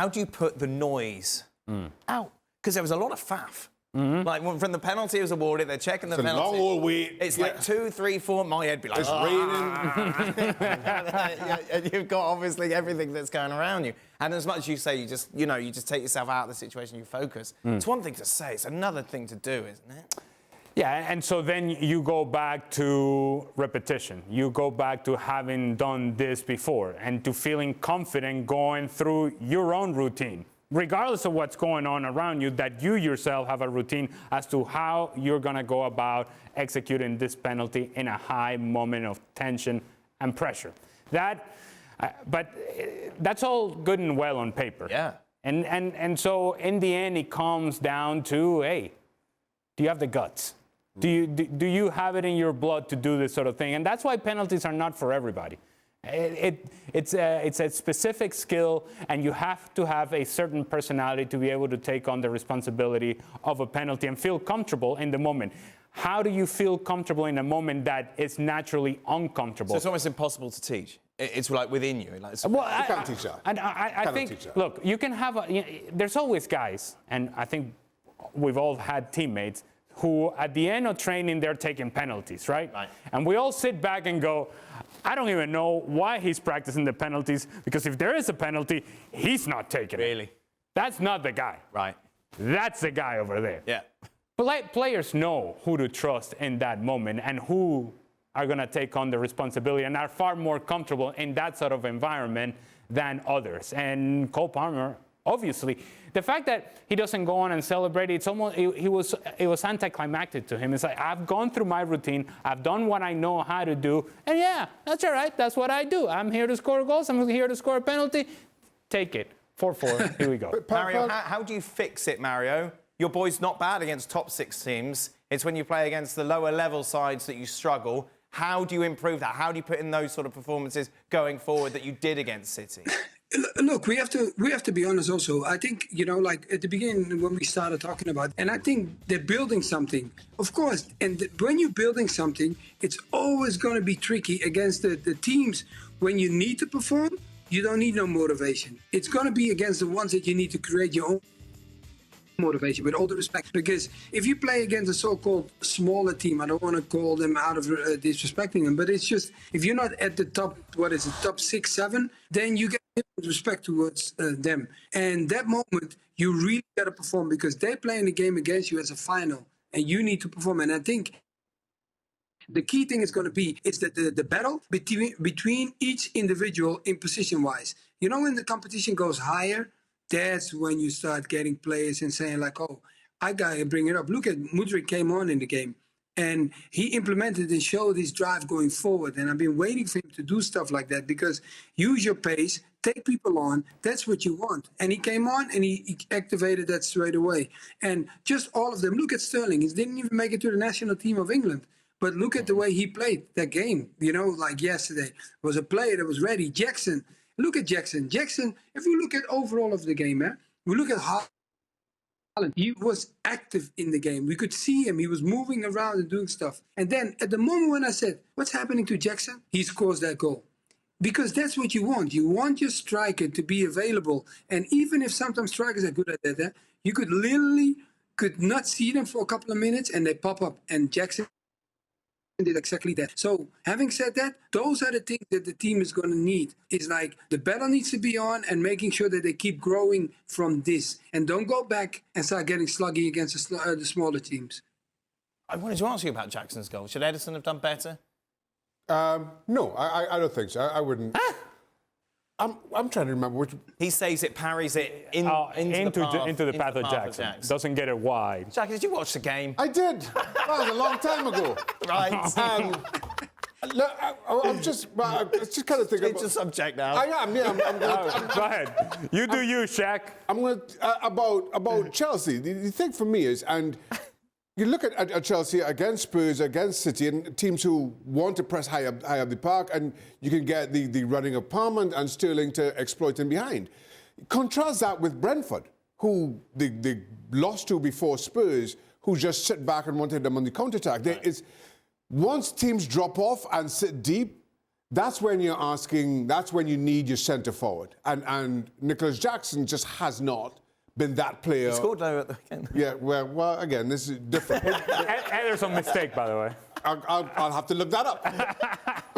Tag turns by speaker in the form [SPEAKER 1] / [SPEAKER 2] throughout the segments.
[SPEAKER 1] how do you put the noise out? Because there was a lot of faff. Like from the penalty was awarded, they're checking the penalty.
[SPEAKER 2] It's a long old wait.
[SPEAKER 1] It's like 2, 3, 4. My head be like,
[SPEAKER 2] it's raining.
[SPEAKER 1] and you've got obviously everything that's going around you. And as much as you say, you just take yourself out of the situation, you focus. It's one thing to say, it's another thing to do, isn't it?
[SPEAKER 3] Yeah, and so then you go back to repetition. You go back to having done this before and to feeling confident going through your own routine, regardless of what's going on around you, that you yourself have a routine as to how you're going to go about executing this penalty in a high moment of tension and pressure. But that's all good and well on paper.
[SPEAKER 1] Yeah.
[SPEAKER 3] And so in the end, it comes down to, hey, do you have the guts? Do you have it in your blood to do this sort of thing? And that's why penalties are not for everybody. It's a specific skill, and you have to have a certain personality to be able to take on the responsibility of a penalty and feel comfortable in the moment. How do you feel comfortable in a moment that is naturally uncomfortable?
[SPEAKER 1] So it's almost impossible to teach. It's like within you. Like,
[SPEAKER 2] you can't teach that.
[SPEAKER 3] And I think, look, you can have there's always guys, and I think we've all had teammates who at the end of training, they're taking penalties, right? And we all sit back and go, I don't even know why he's practicing the penalties, because if there is a penalty, he's not taking it.
[SPEAKER 1] Really?
[SPEAKER 3] That's not the guy.
[SPEAKER 1] Right.
[SPEAKER 3] That's the guy over there.
[SPEAKER 1] Yeah.
[SPEAKER 3] Players know who to trust in that moment and who are going to take on the responsibility and are far more comfortable in that sort of environment than others. And Cole Palmer, obviously, the fact that he doesn't go on and celebrate, it's almost, it was anticlimactic to him. It's like, I've gone through my routine, I've done what I know how to do, and yeah, that's all right, that's what I do. I'm here to score goals, I'm here to score a penalty. Take it. 4-4, here we go.
[SPEAKER 1] Mario, how do you fix it, Mario? Your boy's not bad against top 6 teams. It's when you play against the lower level sides that you struggle. How do you improve that? How do you put in those sort of performances going forward that you did against City?
[SPEAKER 4] Look, we have to be honest also. I think, like at the beginning when we started talking about, and I think they're building something, of course. And when you're building something, it's always going to be tricky against the teams. When you need to perform, you don't need no motivation. It's going to be against the ones that you need to create your own motivation, with all the respect. Because if you play against a so-called smaller team, I don't want to call them out of disrespecting them, but it's just, if you're not at the top, top 6, 7, then you get respect towards them. And that moment, you really got to perform, because they're playing the game against you as a final, and you need to perform. And I think the key thing is going to be that the battle between each individual in position-wise. When the competition goes higher, that's when you start getting players and saying like, oh, I got to bring it up. Look at Mudryk came on in the game, and he implemented and showed his drive going forward. And I've been waiting for him to do stuff like that, because use your pace, take people on. That's what you want. And he came on and he activated that straight away. And just all of them. Look at Sterling. He didn't even make it to the national team of England. But look at the way he played that game. Like yesterday was a player that was ready. Jackson. Look at Jackson. Jackson, if you look at overall of the game, we look at Haaland. He was active in the game. We could see him. He was moving around and doing stuff. And then at the moment when I said, what's happening to Jackson? He scores that goal. Because that's what you want. You want your striker to be available. And even if sometimes strikers are good at that, you could not see them for a couple of minutes and they pop up. And Jackson did exactly that. So having said that, those are the things that the team is going to need. It's like the battle needs to be on, and making sure that they keep growing from this and don't go back and start getting sluggy against the smaller teams.
[SPEAKER 1] I wanted to ask you about Jackson's goal. Should Ederson have done better?
[SPEAKER 2] No, I don't think so. I wouldn't. I'm trying to remember which.
[SPEAKER 1] He saves it, parries it into the path of Jackson.
[SPEAKER 3] Doesn't get it wide.
[SPEAKER 1] Jackie, did you watch the game?
[SPEAKER 2] I did. That was a long time ago.
[SPEAKER 1] Right.
[SPEAKER 2] I'm just kind of thinking.
[SPEAKER 1] It's a subject now.
[SPEAKER 2] I am. Yeah.
[SPEAKER 3] Go ahead. You do you, Shaq.
[SPEAKER 2] I'm going to about Chelsea. The thing for me is, and you look at Chelsea against Spurs, against City, and teams who want to press high up the park, and you can get the running of Palmer and Sterling to exploit them behind. Contrast that with Brentford, who they lost to before Spurs, who just sit back and wanted them on the counter-attack. Once teams drop off and sit deep, that's when you're asking, that's when you need your centre forward. And Nicholas Jackson just has not been that player.
[SPEAKER 1] He scored though at the weekend.
[SPEAKER 2] Yeah, well, again, this is different.
[SPEAKER 3] There's a mistake, by the way.
[SPEAKER 2] I'll have to look that up.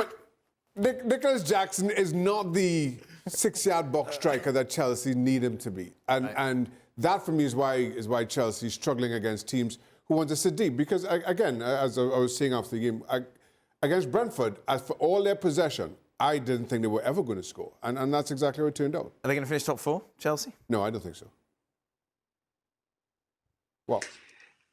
[SPEAKER 2] But Nicholas Jackson is not the 6-yard box striker that Chelsea need him to be. And that, for me, is why Chelsea is struggling against teams who want to sit deep. Because, again, as I was saying after the game, against Brentford, as for all their possession, I didn't think they were ever going to score. And that's exactly how it turned out.
[SPEAKER 1] Are they going to finish top 4, Chelsea?
[SPEAKER 2] No, I don't think so. Well,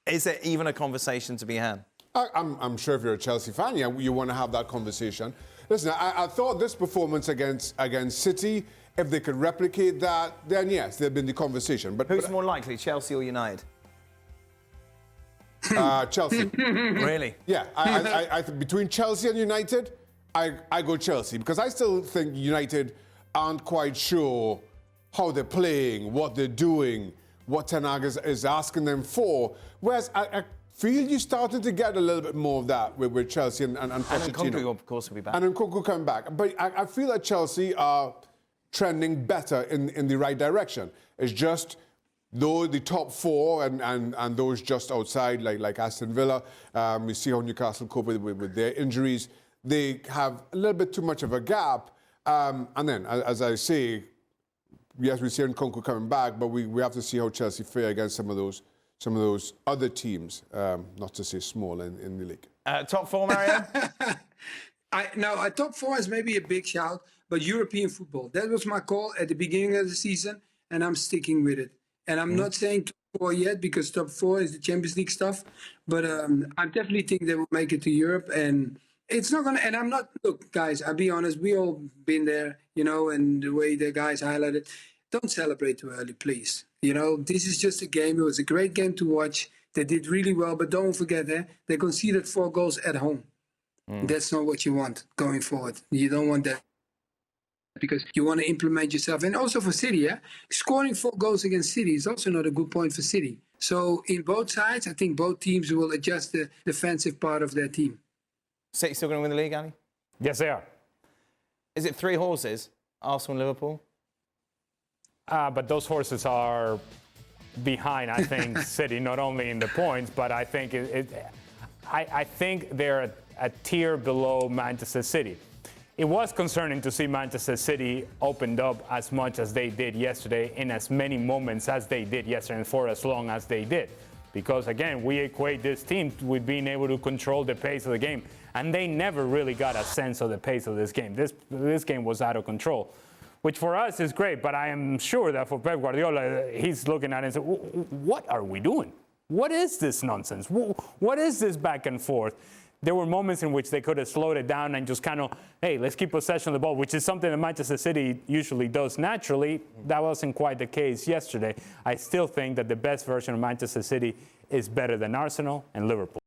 [SPEAKER 1] is there even a conversation to be had?
[SPEAKER 2] I'm sure if you're a Chelsea fan, you want to have that conversation. Listen, I thought this performance against City, if they could replicate that, then yes, there'd been the conversation. But
[SPEAKER 1] who's more likely, Chelsea or United?
[SPEAKER 2] Chelsea.
[SPEAKER 1] Really?
[SPEAKER 2] Yeah, I between Chelsea and United, I go Chelsea because I still think United aren't quite sure how they're playing, what they're doing, what Ten Hag is asking them for. Whereas I feel you're starting to get a little bit more of that with Chelsea and Pochettino.
[SPEAKER 1] And Nkunku, of course, will be back.
[SPEAKER 2] And Nkunku come back. But I feel that Chelsea are trending better in the right direction. It's just though the top 4 and those just outside, like Aston Villa, we see how Newcastle cope with their injuries. They have a little bit too much of a gap. And then, as I say, yes, we see Nkunku coming back, but we have to see how Chelsea fare against some of those other teams, not to say small in the league.
[SPEAKER 1] Top 4, Mario?
[SPEAKER 4] Top 4 is maybe a big shout, but European football. That was my call at the beginning of the season, and I'm sticking with it. And I'm not saying top 4 yet because top 4 is the Champions League stuff, but I definitely think they will make it to Europe. And it's not gonna. And I'm not. Look, guys, I'll be honest. We all been there, and the way the guys highlighted. Don't celebrate too early, please. This is just a game. It was a great game to watch. They did really well, but don't forget, they conceded 4 goals at home. That's not what you want going forward. You don't want that because you want to implement yourself. And also for City, scoring 4 goals against City is also not a good point for City. So in both sides, I think both teams will adjust the defensive part of their team.
[SPEAKER 1] City still going to win the league, Ali?
[SPEAKER 3] Yes, they are.
[SPEAKER 1] Is it 3 horses, Arsenal and Liverpool?
[SPEAKER 3] But those horses are behind, I think, City, not only in the points, but I think I think they're a tier below Manchester City. It was concerning to see Manchester City opened up as much as they did yesterday in as many moments as they did yesterday and for as long as they did. Because, again, we equate this team with being able to control the pace of the game. And they never really got a sense of the pace of this game. This game was out of control, which for us is great. But I am sure that for Pep Guardiola, he's looking at it and saying, what are we doing? What is this nonsense? What is this back and forth? There were moments in which they could have slowed it down and just kind of, hey, let's keep possession of the ball, which is something that Manchester City usually does naturally. That wasn't quite the case yesterday. I still think that the best version of Manchester City is better than Arsenal and Liverpool.